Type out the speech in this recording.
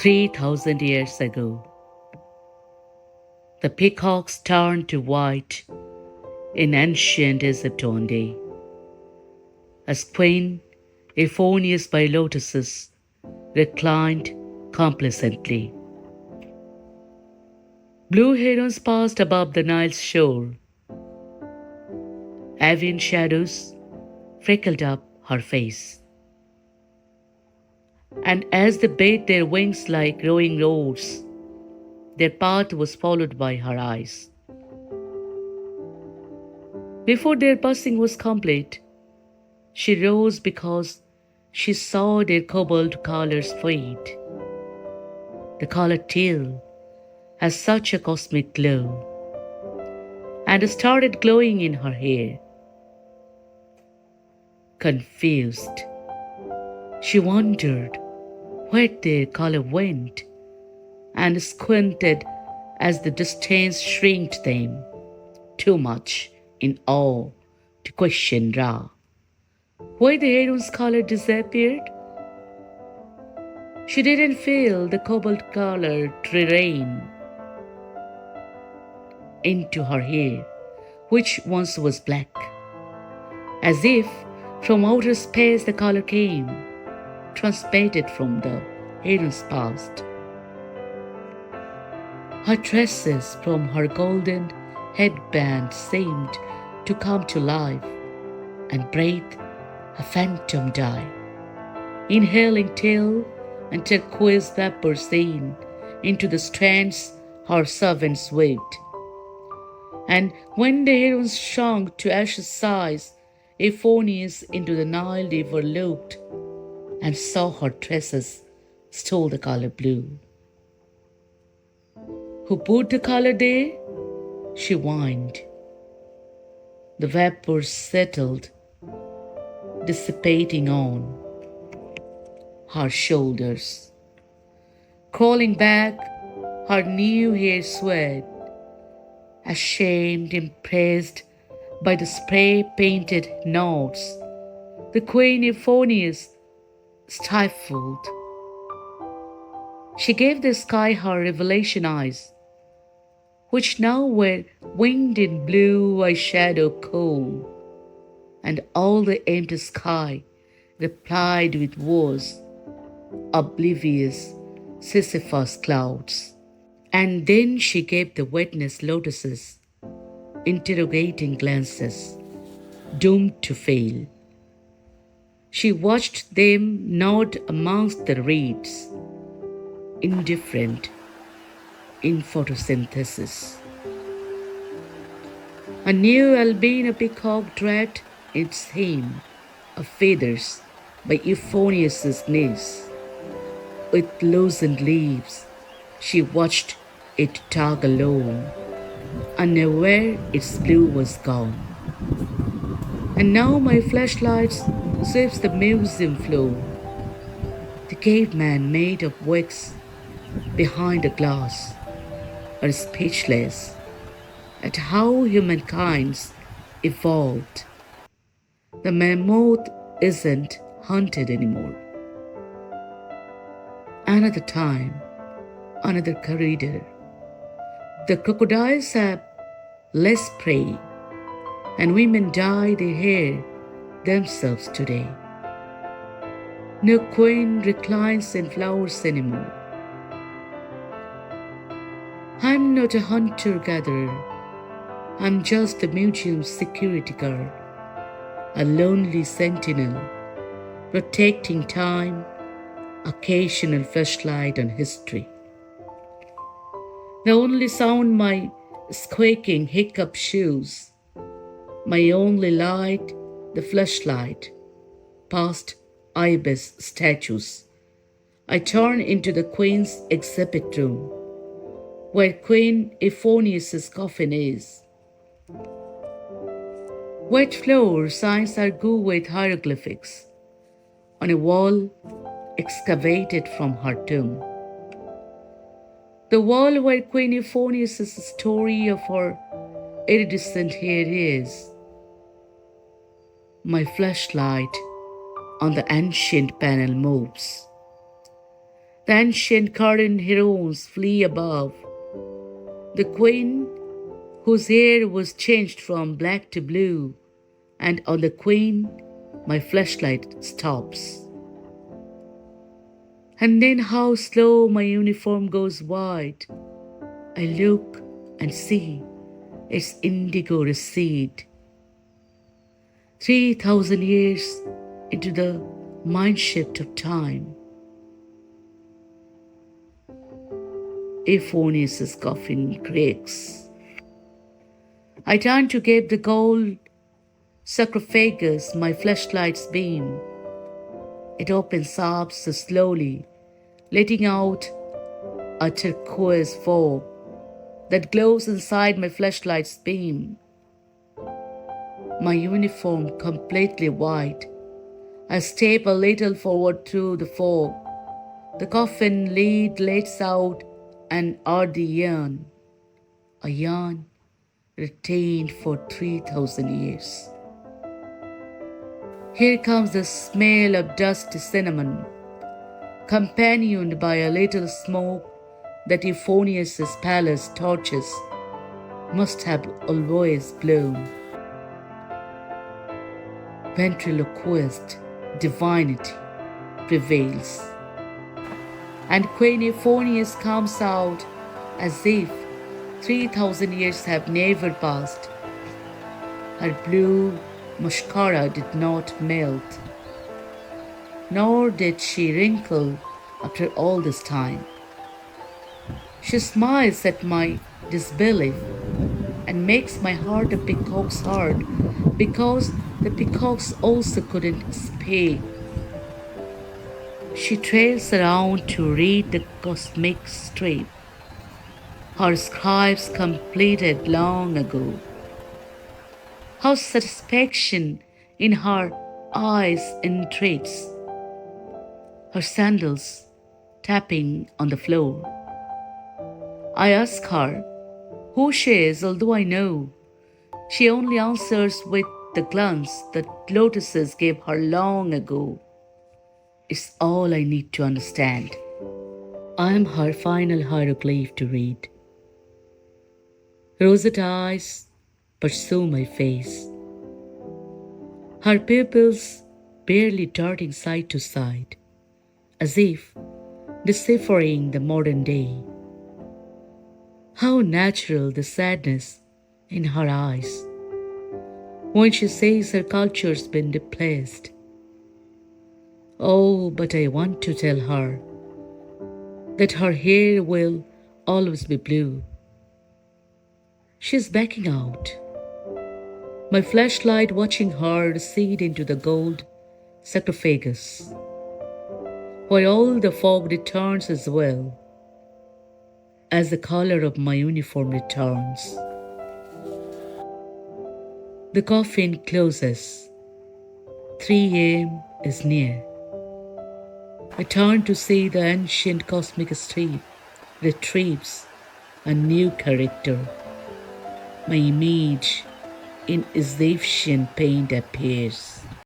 3,000 years ago, the peacocks turned to white in ancient Egypt one day, as Queen Euphonious by lotuses reclined complacently. Blue herons passed above the Nile's shore. Avian shadows freckled up her face, and as they beat their wings like rowing oars, their path was followed by her eyes. Before their passing was complete, she rose because she saw their cobalt colors fade. The color teal has such a cosmic glow, and started glowing in her hair. Confused, she wondered where their color went and squinted as the distance shrinked them too much in awe to question Ra. Why the heron's color disappeared? She didn't feel the cobalt color drain into her hair, which once was black. As if from outer space the color came, transmitted from the heron's past. Her tresses from her golden headband seemed to come to life and breathe a phantom dye, inhaling teal and turquoise vapor seen into the strands her servants waved. And when the herons shrunk to ashes size, Euphonious into the Nile river looked and saw her tresses stole the color blue. Who put the color there? She whined. The vapor settled, dissipating on her shoulders. Crawling back, her new hair swayed, ashamed, impressed by the spray-painted knots. The Queen Euphonious stifled. She gave the sky her revelation eyes, which now were winged in blue eyeshadow coal, and all the empty sky replied with woes, oblivious Sisyphus clouds. And then she gave the witness lotuses interrogating glances, doomed to fail. She watched them nod amongst the reeds, indifferent in photosynthesis. A new albino peacock dragged its hem of feathers by Euphonious' knees. With loosened leaves, she watched it tug alone, unaware its blue was gone. And now my flashlight sweeps the museum floor. The caveman made of wax behind the glass are speechless at how humankind's evolved. The mammoth isn't hunted anymore. Another time, another corridor. The crocodiles have less prey, and women dye their hair themselves today. No queen reclines in flowers anymore. I'm not a hunter-gatherer. I'm just the museum's security guard, a lonely sentinel, protecting time, occasional flashlight on history. The only sound my squeaking hiccup shoes, my only light, the flashlight, past ibis statues. I turn into the Queen's exhibit room, where Queen Euphonious' coffin is. Wet floor signs are go with hieroglyphics on a wall excavated from her tomb. The wall where Queen Euphonious' story of her iridescent hair is. My flashlight on the ancient panel moves. The ancient current heroines flee above. The queen whose hair was changed from black to blue, and on the queen my flashlight stops. And then how slow my uniform goes white. I look and see its indigo recede. 3,000 years into the mind shift of time. Euphonious' coffin creaks. I turn to give the gold sarcophagus my flashlight's beam. It opens up so slowly, letting out a turquoise fog that glows inside my flashlight's beam. My uniform completely white. I step a little forward through the fog. The coffin lid lets out an earthy yarn, a yarn retained for 3,000 years. Here comes the smell of dusty cinnamon, companioned by a little smoke that Euphonious' palace torches must have always blown. Ventriloquist divinity prevails, and Queen Euphonious comes out as if 3,000 years have never passed. Her blue mascara did not melt, nor did she wrinkle after all this time. She smiles at my disbelief and makes my heart a peacock's heart, because the peacocks also couldn't speak. She trails around to read the cosmic strip her scribes completed long ago. How satisfaction in her eyes entreats, her sandals tapping on the floor. I ask her who she is, although I know she only answers with the glance that lotuses gave her long ago. It's all I need to understand. I am her final hieroglyph to read. Roseate eyes pursue my face, her pupils barely darting side to side, as if deciphering the modern day. How natural the sadness in her eyes when she says her culture's been replaced. Oh, but I want to tell her that her hair will always be blue. She's backing out, my flashlight watching her recede into the gold sarcophagus, while all the fog returns as well as the color of my uniform returns. The coffin closes. 3 a.m. is near. I turn to see the ancient cosmic strip retrieves a new character. My image in Egyptian paint appears.